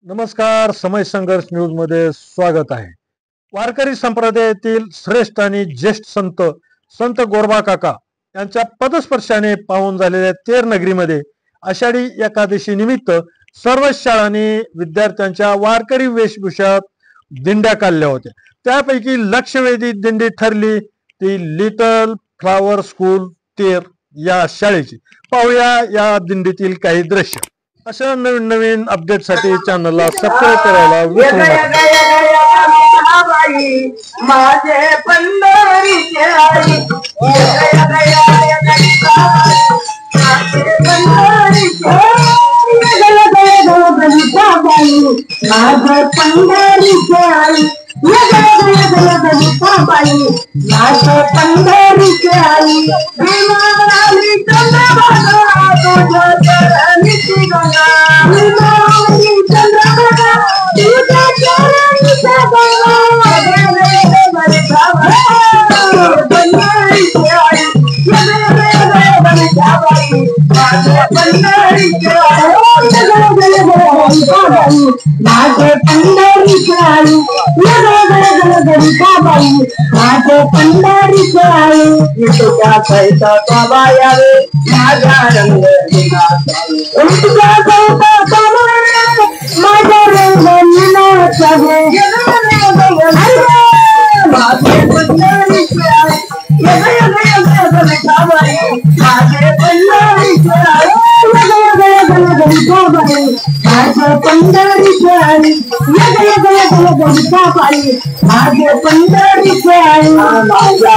नमस्कार. समय संघर्ष न्यूज मध्ये स्वागत आहे. वारकरी संप्रदायातील श्रेष्ठ आणि ज्येष्ठ संत संत गोरबा काका यांच्या पदस्पर्शाने पावन झालेल्या तेर नगरीमध्ये आषाढी एकादशी निमित्त सर्व शाळांनी विद्यार्थ्यांच्या वारकरी वेशभूषात दिंड्या काढल्या होत्या. त्यापैकी लक्षवेधी दिंडी ठरली ती लिटल फ्लावर स्कूल तेर या शाळेची. पाहूया या दिंडीतील काही दृश्य. अशा नवीन नवीन अपडेट साठी चॅनलला सबस्क्राईब करायला विसरू नका. माझे पंढरीचे आई माझे पंढरीचे आई माझे पंढरीचे आई विमानाली चंद्रभागा तुझ्या चरणी गंगा विमानाली चंद्रभागा तुझ्या चरणी पंढरीचे आई माझे पंढरीचे माझे पंढरीचे आई माझे पंढरीचे आई तुझ्या सैता बाबा यावे माझा रंग तुझ्या सैता बाबा माझा रंग माझे पंढरीचे आई माझे पंढरीचे आई माझे पंढरीचे आई माझे पंढरीचे आई माझ्या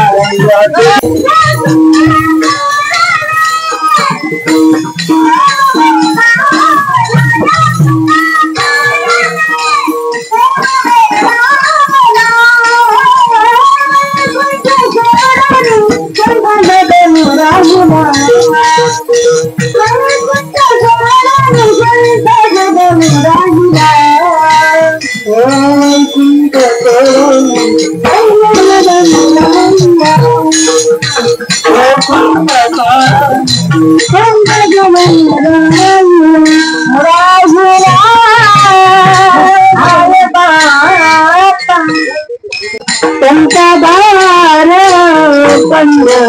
पंढरीत